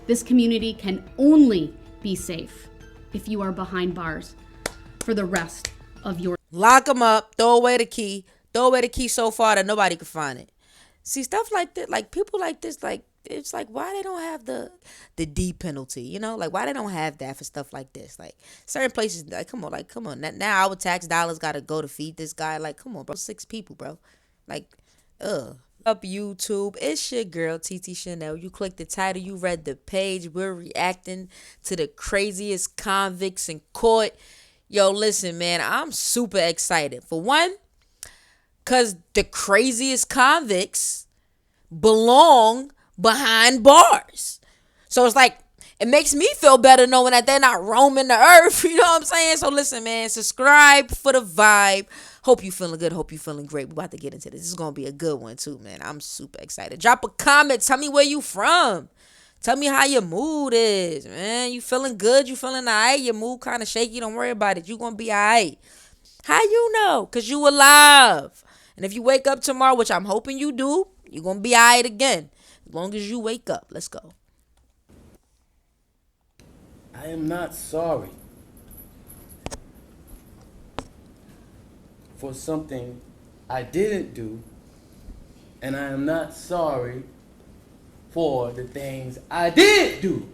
This community can only be safe if you are behind bars for the rest of your... Lock them up, throw away the key so far that nobody can find it. See, stuff like that, like people like this, like, it's like, why they don't have the D penalty, you know? Like, why they don't have that for stuff like this? Like, certain places, like, come on. Now our tax dollars got to go to feed this guy. Like, come on, bro. 6 people, bro. Like, Up YouTube, it's your girl, TT Shanell. You clicked the title, you read the page. We're reacting to the craziest convicts in court. Yo, listen, man, I'm super excited. For one, because the craziest convicts belong behind bars. So it's like, it makes me feel better knowing that they're not roaming the earth. You know what I'm saying? So listen, man, subscribe for the vibe. Hope you feeling good. Hope you feeling great. We're about to get into this. This is going to be a good one too, man. I'm super excited. Drop a comment. Tell me where you from. Tell me how your mood is, man. You feeling good? You feeling all right? Your mood kind of shaky? Don't worry about it. You going to be all right. How you know? Because you alive. And if you wake up tomorrow, which I'm hoping you do, you're going to be all right again. As long as you wake up. Let's go. I am not sorry for something I didn't do, and I am not sorry for the things I did do.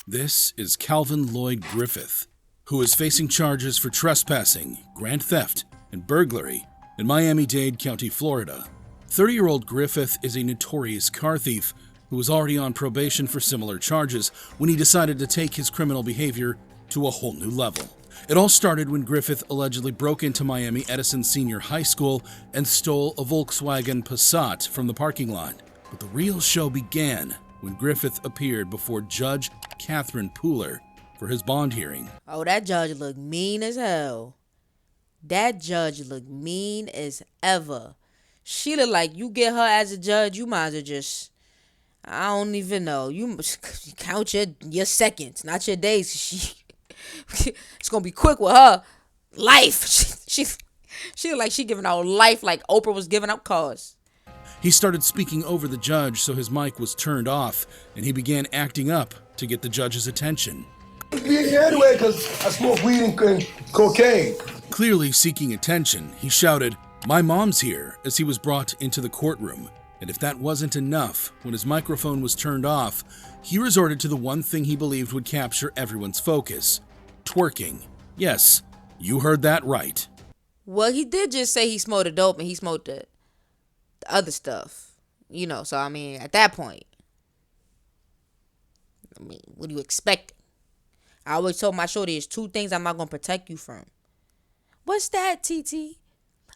This is Calvin Lloyd Griffith, who is facing charges for trespassing, grand theft, and burglary in Miami-Dade County, Florida. 30-year-old Griffith is a notorious car thief who was already on probation for similar charges when he decided to take his criminal behavior to a whole new level. It all started when Griffith allegedly broke into Miami Edison Senior High School and stole a Volkswagen Passat from the parking lot. But the real show began when Griffith appeared before Judge Catherine Pooler for his bond hearing. Oh, that judge looked mean as hell. That judge looked mean as ever. She looked like you get her as a judge, you might as well just... I don't even know. You count your seconds, not your days. It's gonna be quick with her. Life. She look like she giving out life like Oprah was giving out cars. He started speaking over the judge, so his mic was turned off, and he began acting up to get the judge's attention. Being here anyway because I smoke weed and cocaine. Clearly seeking attention, he shouted, "My mom's here," as he was brought into the courtroom. And if that wasn't enough, when his microphone was turned off, he resorted to the one thing he believed would capture everyone's focus: twerking. Yes, you heard that right. Well, he did just say he smoked the dope and he smoked the other stuff. You know, so I mean, at that point, I mean, what do you expect? I always told my shorty, there's 2 things I'm not going to protect you from. What's that, TT?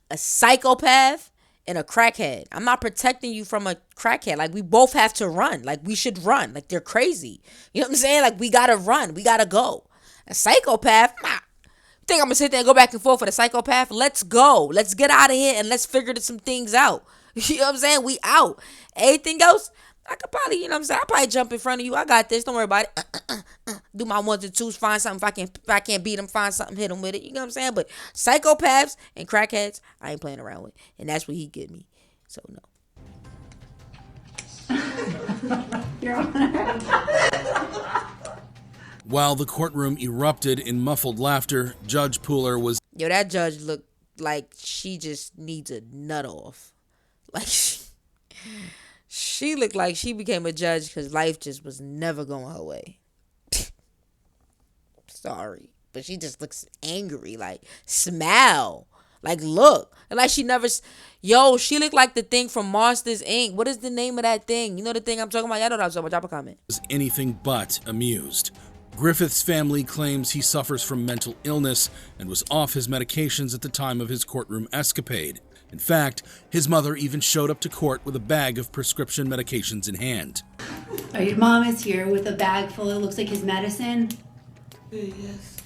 A psychopath and a crackhead. I'm not protecting you from a crackhead. Like, we both have to run. Like, we should run. Like, they're crazy. You know what I'm saying? Like, we gotta run. We gotta go. A psychopath? Nah. Think I'm gonna sit there and go back and forth with a psychopath? Let's go. Let's get out of here and let's figure some things out. You know what I'm saying? We out. Anything else? I could probably, you know what I'm saying? I'll probably jump in front of you. I got this. Don't worry about it. Do my 1s and 2s. Find something. If I can't beat them, find something. Hit them with it. You know what I'm saying? But psychopaths and crackheads, I ain't playing around with. And that's what he get me. So, no. While the courtroom erupted in muffled laughter, Judge Pooler was... Yo, that judge looked like she just needs a nut off. Like, she looked like she became a judge because life just was never going her way. Sorry. But she just looks angry. Like, smile. Like, look. Like, she never... Yo, she looked like the thing from Monsters, Inc. What is the name of that thing? You know the thing I'm talking about? Y'all know what I'm talking about. Drop a comment. Was anything but amused. Griffith's family claims he suffers from mental illness and was off his medications at the time of his courtroom escapade. In fact, his mother even showed up to court with a bag of prescription medications in hand. Your mom is here with a bag full, it looks like his medicine. Yes.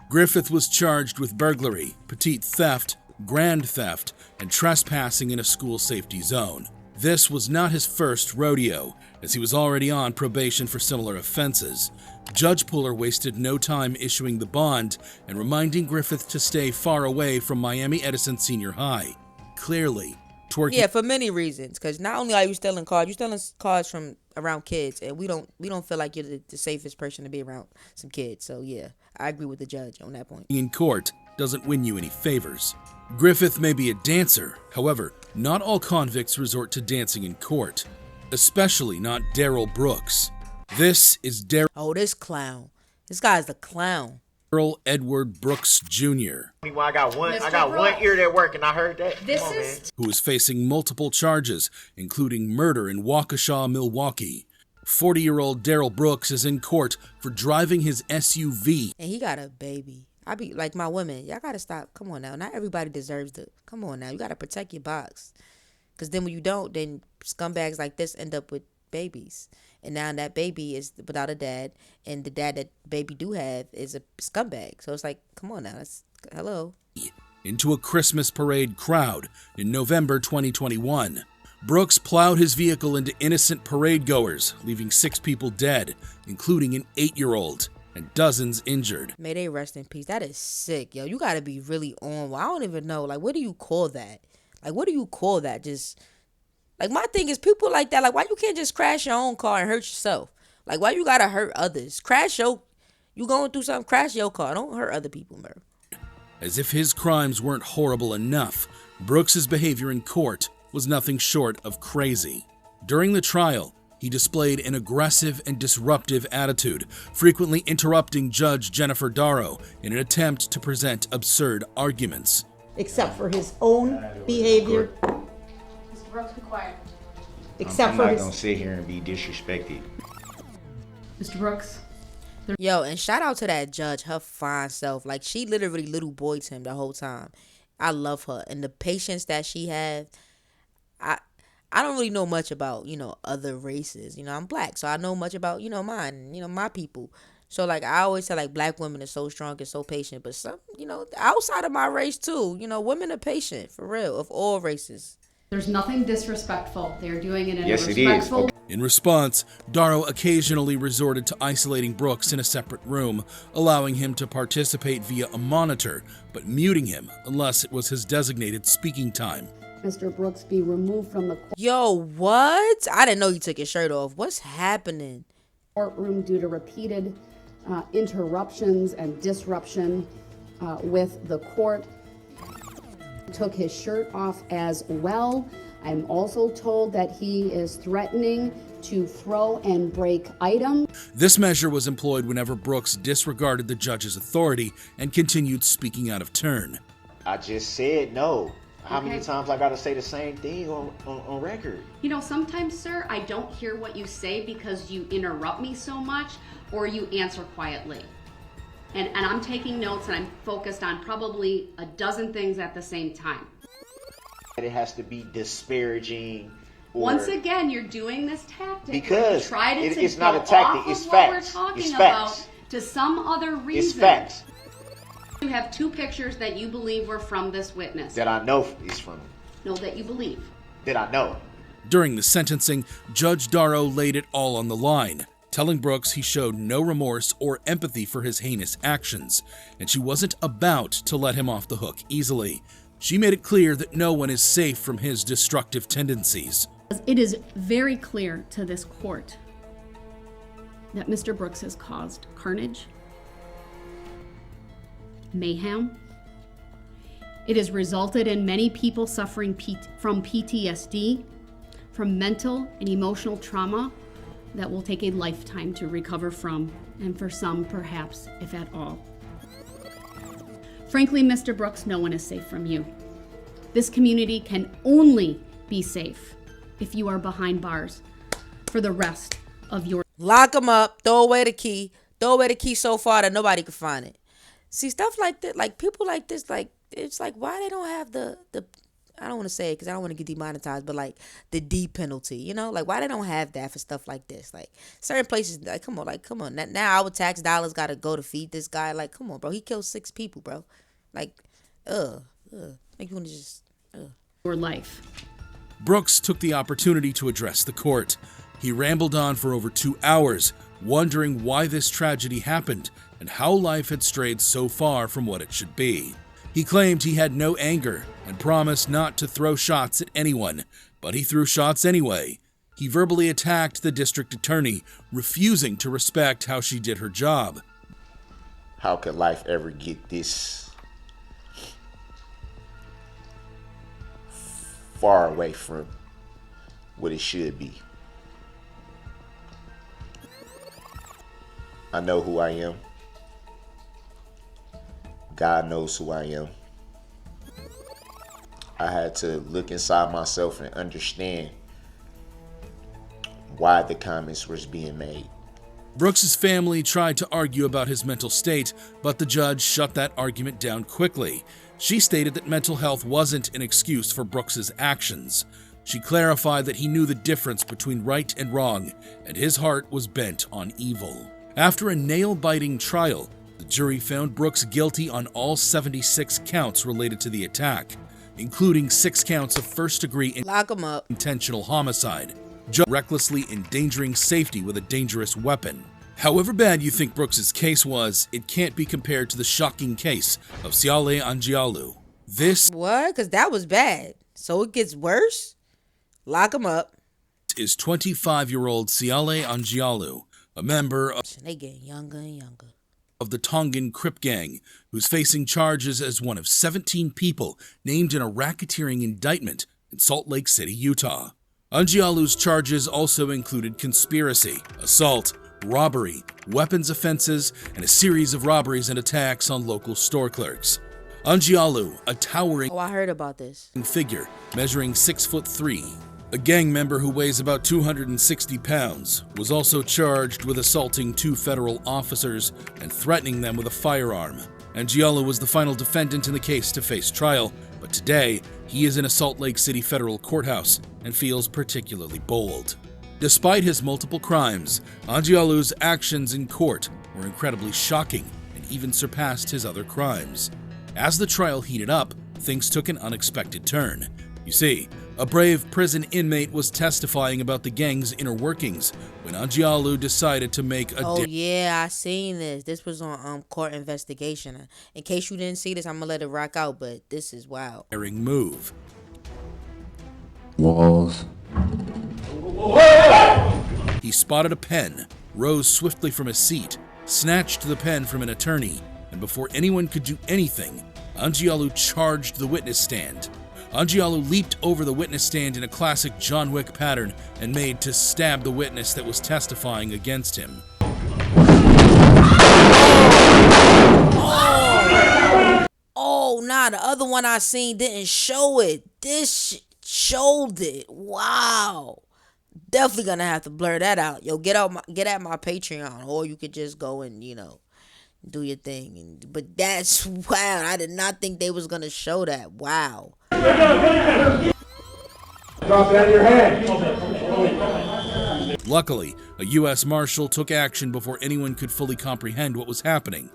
Griffith was charged with burglary, petite theft, grand theft, and trespassing in a school safety zone. This was not his first rodeo, as he was already on probation for similar offenses. Judge Pooler wasted no time issuing the bond and reminding Griffith to stay far away from Miami Edison Senior High. Clearly, twerking. Yeah, for many reasons. Because not only are you stealing cars, you're stealing cars from around kids, and we don't feel like you're the safest person to be around some kids. So yeah, I agree with the judge on that point. In court doesn't win you any favors. Griffith may be a dancer, however, not all convicts resort to dancing in court, especially not Daryl Brooks. This is Oh, this clown. This guy's the clown. Daryl Edward Brooks Jr., I got one ear that work, and I heard that. who is facing multiple charges, including murder in Waukesha, Milwaukee. 40-year-old Daryl Brooks is in court for driving his SUV. And he got a baby. I be like, my women, y'all gotta stop. Come on now. Not everybody deserves the. Come on now. You gotta protect your box. Because then when you don't, then scumbags like this end up with babies. And now that baby is without a dad. And the dad that baby do have is a scumbag. So it's like, come on now. Hello. Into a Christmas parade crowd in November 2021. Brooks plowed his vehicle into innocent parade goers, leaving 6 people dead, including an 8-year-old, and dozens injured. May they rest in peace. That is sick, yo. You gotta be really on. Well, I don't even know. Like, what do you call that? Like, what do you call that? Just, like, my thing is people like that. Like, why you can't just crash your own car and hurt yourself? Like, why you gotta hurt others? You going through something, crash your car. Don't hurt other people, bro. As if his crimes weren't horrible enough, Brooks's behavior in court was nothing short of crazy. During the trial, he displayed an aggressive and disruptive attitude, frequently interrupting Judge Jennifer Darrow in an attempt to present absurd arguments. Except for his own behavior. Mr. Brooks, be quiet. Except I'm for not his. gonna sit here and be disrespected. Mr. Brooks, Yo, and shout out to that judge, her fine self. Like, she literally little boyed him the whole time. I love her. And the patience that she had. I don't really know much about, other races. I'm black, so I know much about, mine, my people. So, like, I always say, like, black women are so strong and so patient. But some, outside of my race, too, women are patient, for real, of all races. there's nothing disrespectful. They're doing it in Yes, a it is. respectful In response, Darrow occasionally resorted to isolating Brooks in a separate room, allowing him to participate via a monitor, but muting him unless it was his designated speaking time. Mr. Brooks be removed from the Yo, what? I didn't know he took his shirt off. What's happening? courtroom due to repeated interruptions and disruption with the court. Took his shirt off as well. I'm also told that he is threatening to throw and break items. This measure was employed whenever Brooks disregarded the judge's authority and continued speaking out of turn. I just said no. How Okay. many times I gotta say the same thing on record? Sometimes, sir, I don't hear what you say because you interrupt me so much or you answer quietly. And I'm taking notes and I'm focused on probably a dozen things at the same time. It has to be disparaging. Or, Once again, you're doing this tactic. Because where you try to it's not a go tactic, off it's of what facts. we're talking It's about facts. to some other reason. It's facts You have 2 pictures that you believe were from this witness. that I know is from him. No, that you believe. That I know. During the sentencing, Judge Darrow laid it all on the line, telling Brooks he showed no remorse or empathy for his heinous actions, and she wasn't about to let him off the hook easily. She made it clear that no one is safe from his destructive tendencies. It is very clear to this court that Mr. Brooks has caused carnage, mayhem. It has resulted in many people suffering from PTSD, from mental and emotional trauma that will take a lifetime to recover from, and for some, perhaps, if at all. Frankly, Mr. Brooks, no one is safe from you. This community can only be safe if you are behind bars for the rest of your Lock him up, throw away the key so far that nobody can find it. See, stuff like that, like people like this, like, it's like, why they don't have the I don't want to say it because I don't want to get demonetized, but like the D penalty, like why they don't have that for stuff like this? Like certain places, like come on. Now our tax dollars got to go to feed this guy. Like, come on, bro. He killed 6 people, bro. Like, like you want to just, your life. Brooks took the opportunity to address the court. He rambled on for over 2 hours, wondering why this tragedy happened and how life had strayed so far from what it should be. He claimed he had no anger and promised not to throw shots at anyone, but he threw shots anyway. He verbally attacked the district attorney, refusing to respect how she did her job. How could life ever get this far away from what it should be? I know who I am. God knows who I am. I had to look inside myself and understand why the comments was being made. Brooks's family tried to argue about his mental state, but the judge shut that argument down quickly. She stated that mental health wasn't an excuse for Brooks's actions. She clarified that he knew the difference between right and wrong, and his heart was bent on evil. After a nail-biting trial, the jury found Brooks guilty on all 76 counts related to the attack, including 6 counts of first-degree Lock him up. intentional homicide, recklessly endangering safety with a dangerous weapon. However bad you think Brooks's case was, it can't be compared to the shocking case of Shanell Angialu. This What? Because that was bad. So it gets worse? Lock him up. is 25-year-old Shanell Angialu, a member They getting younger and younger. of the Tongan Crip Gang, who's facing charges as one of 17 people named in a racketeering indictment in Salt Lake City, Utah. Angialu's charges also included conspiracy, assault, robbery, weapons offenses, and a series of robberies and attacks on local store clerks. Angialu, a towering Oh, I heard about this. figure measuring 6'3", a gang member who weighs about 260 pounds, was also charged with assaulting 2 federal officers and threatening them with a firearm. Angialu was the final defendant in the case to face trial, but today he is in a Salt Lake City federal courthouse and feels particularly bold. Despite his multiple crimes, Angialu's actions in court were incredibly shocking and even surpassed his other crimes. As the trial heated up, things took an unexpected turn. You see, a brave prison inmate was testifying about the gang's inner workings when Angialu decided to make a Oh yeah, I seen this. This was on Court Investigation. In case you didn't see this, I'm gonna let it rock out, but this is wild. daring move. Walls. He spotted a pen, rose swiftly from his seat, snatched the pen from an attorney, and before anyone could do anything, Angialu charged the witness stand. Angialu leaped over the witness stand in a classic John Wick pattern and made to stab the witness that was testifying against him. Oh, nah, the other one I seen didn't show it. This showed it. Wow. Definitely gonna have to blur that out. Yo, get at my Patreon, or you could just go and, do your thing. But that's wow. I did not think they was gonna show that. Wow. Drop it out of your hand. Luckily, a U.S. Marshal took action before anyone could fully comprehend what was happening.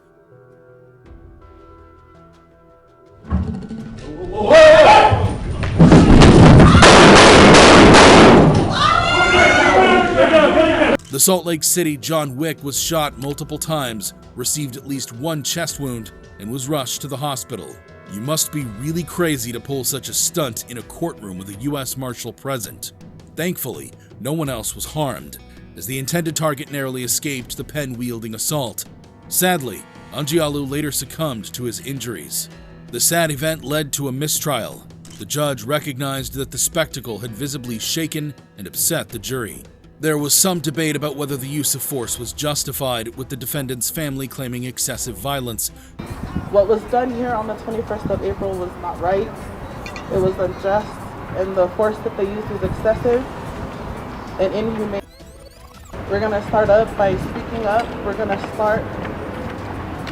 The Salt Lake City John Wick was shot multiple times, received at least 1 chest wound, and was rushed to the hospital. You must be really crazy to pull such a stunt in a courtroom with a U.S. Marshal present. Thankfully, no one else was harmed, as the intended target narrowly escaped the pen-wielding assault. Sadly, Angialu later succumbed to his injuries. The sad event led to a mistrial. The judge recognized that the spectacle had visibly shaken and upset the jury. There was some debate about whether the use of force was justified, with the defendant's family claiming excessive violence. What was done here on the 21st of April was not right. It was unjust, and the force that they used was excessive and inhumane. We're going to start up by speaking up. We're going to start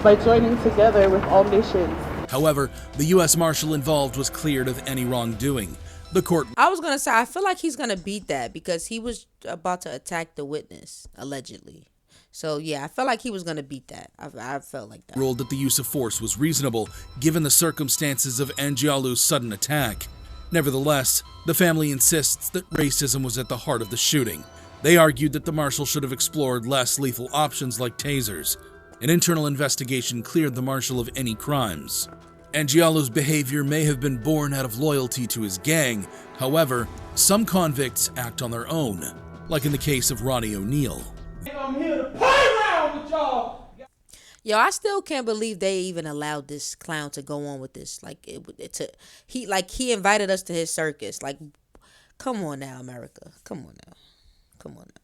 by joining together with all nations. However, the U.S. Marshal involved was cleared of any wrongdoing. The court I was gonna say, I feel like he's gonna beat that because he was about to attack the witness, allegedly. So yeah, I felt like he was gonna beat that. I felt like that. ruled that the use of force was reasonable, given the circumstances of Angialu's sudden attack. Nevertheless, the family insists that racism was at the heart of the shooting. They argued that the marshal should have explored less lethal options like tasers. An internal investigation cleared the marshal of any crimes. Angiolo's behavior may have been born out of loyalty to his gang. However, some convicts act on their own, like in the case of Ronnie O'Neal. I'm here to play around with y'all. Yo, I still can't believe they even allowed this clown to go on with this. Like he invited us to his circus. Like, come on now, America. Come on now. Come on now.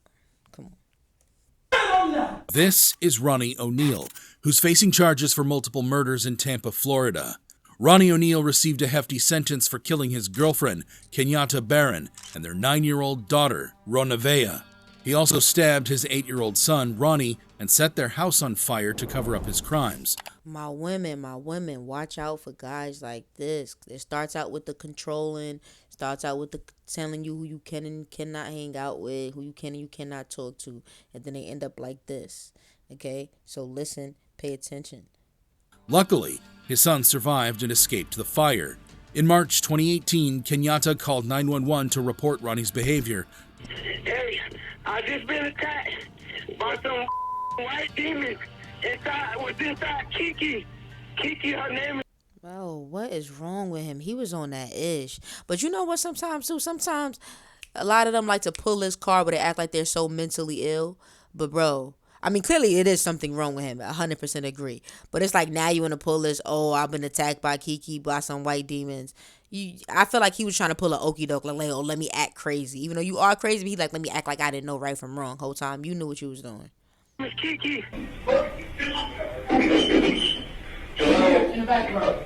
Come on. This is Ronnie O'Neal, who's facing charges for multiple murders in Tampa, Florida. Ronnie O'Neal received a hefty sentence for killing his girlfriend, Kenyatta Barron, and their 9-year-old daughter, Ronavea. He also stabbed his 8-year-old son, Ronnie, and set their house on fire to cover up his crimes. My women, watch out for guys like this. It starts out with the controlling, starts out with the telling you who you can and cannot hang out with, who you can and you cannot talk to, and then they end up like this. Okay? So listen, pay attention. Luckily, his son survived and escaped the fire. In March 2018, Kenyatta called 911 to report Ronnie's behavior. Hey, I just been attacked by some white demons inside Kiki. Kiki, her name is. Bro, what is wrong with him? He was on that ish. But you know what, sometimes a lot of them like to pull his card where they act like they're so mentally ill. But bro, I mean, clearly it is something wrong with him. 100% agree. But it's like now you want to pull this, oh, I've been attacked by Kiki, by some white demons. I feel like he was trying to pull an okie doke, like, oh, let me act crazy. Even though you are crazy, but he like, let me act like I didn't know right from wrong. Whole time you knew what you was doing. Miss Kiki. In the back row.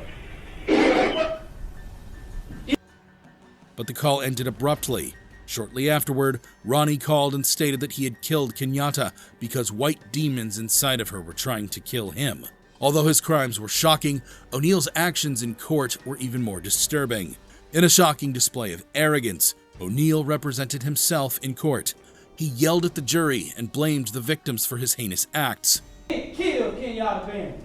But the call ended abruptly. Shortly afterward, Ronnie called and stated that he had killed Kenyatta because white demons inside of her were trying to kill him. Although his crimes were shocking, O'Neal's actions in court were even more disturbing. In a shocking display of arrogance, O'Neal represented himself in court. He yelled at the jury and blamed the victims for his heinous acts. Kill Kenyatta Barron.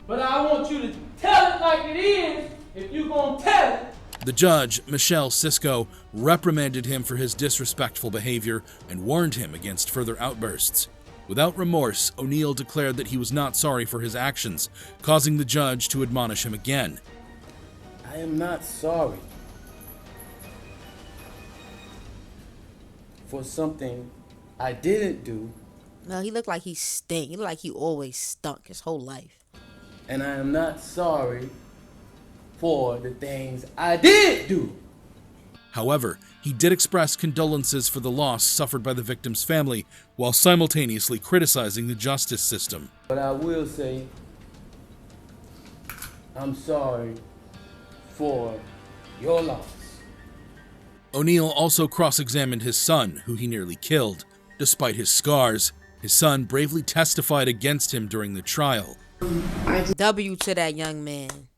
But I want you to tell it like it is if you gonna tell it. The judge, Michelle Cisco, reprimanded him for his disrespectful behavior and warned him against further outbursts. Without remorse, O'Neal declared that he was not sorry for his actions, causing the judge to admonish him again. I am not sorry for something I didn't do. No, he looked like he stink. He looked like he always stunk his whole life. And I am not sorry for the things I did do. However, he did express condolences for the loss suffered by the victim's family while simultaneously criticizing the justice system. But I will say, I'm sorry for your loss. O'Neal also cross-examined his son, who he nearly killed. Despite his scars, his son bravely testified against him during the trial. W to that young man.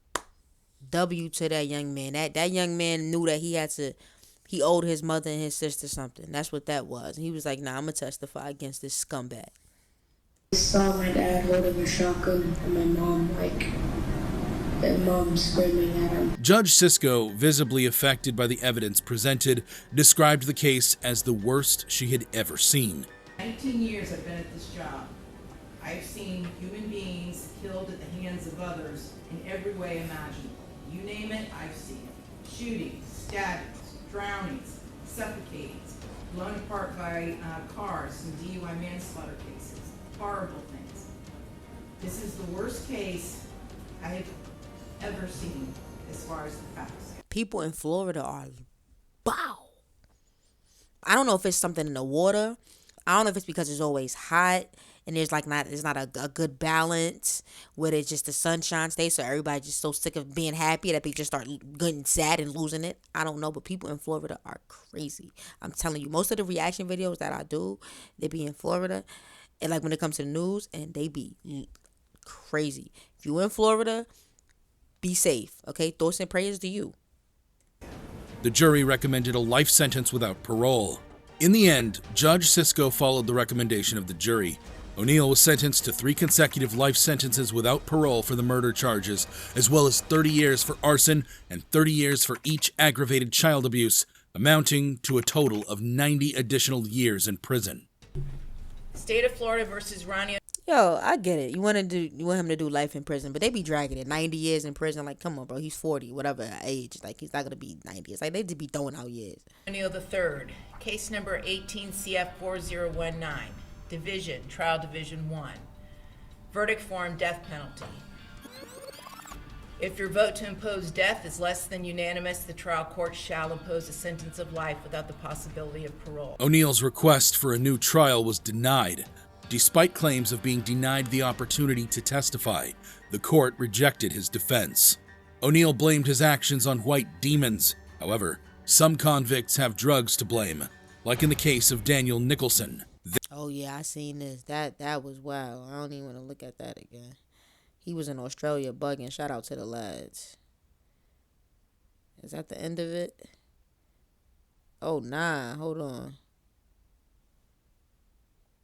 W to that young man. That young man knew that he owed his mother and his sister something. That's what that was. And he was like, nah, I'm going to testify against this scumbag. I saw my dad holding a shotgun and my mom screaming at him. Judge Cisco, visibly affected by the evidence presented, described the case as the worst she had ever seen. 19 years I've been at this job. I've seen human beings killed at the hands of others in every way imaginable. You name it, I've seen it. Shootings, stabbings, drownings, suffocatings, blown apart by cars, some DUI manslaughter cases, horrible things. This is the worst case I have ever seen as far as the facts. People in Florida are, wow. I don't know if it's something in the water. I don't know if it's because it's always hot and there's not a good balance where it's just the sunshine stays, so everybody just so sick of being happy that they just start getting sad and losing it. I don't know, but people in Florida are crazy. I'm telling you, most of the reaction videos that I do, they be in Florida, and like when it comes to the news, and they be crazy. If you in Florida, be safe, okay? Thoughts and prayers to you. The jury recommended a life sentence without parole. In the end, Judge Cisco followed the recommendation of the jury. O'Neal was sentenced to 3 consecutive life sentences without parole for the murder charges, as well as 30 years for arson and 30 years for each aggravated child abuse, amounting to a total of 90 additional years in prison. State of Florida versus Ronnie. Yo, I get it. You want him to do life in prison, but they be dragging it 90 years in prison. Like, come on, bro. He's 40, whatever age. Like, he's not gonna be 90. It's like they just be throwing out years. O'Neill III, case number 18 CF 4019, division, trial division 1. Verdict form, death penalty. If your vote to impose death is less than unanimous, the trial court shall impose a sentence of life without the possibility of parole. O'Neill's request for a new trial was denied. Despite claims of being denied the opportunity to testify, the court rejected his defense. O'Neill blamed his actions on white demons. However, some convicts have drugs to blame, like in the case of Daniel Nicholson. Oh yeah, I seen this. That was wild. I don't even want to look at that again. He was in Australia bugging. Shout out to the lads. Is that the end of it? Oh nah, hold on.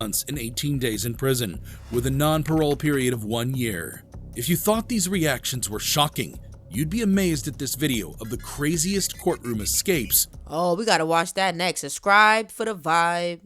Months and 18 days in prison, with a non-parole period of 1 year. If you thought these reactions were shocking, you'd be amazed at this video of the craziest courtroom escapes. Oh, we gotta watch that next. Subscribe for the vibe.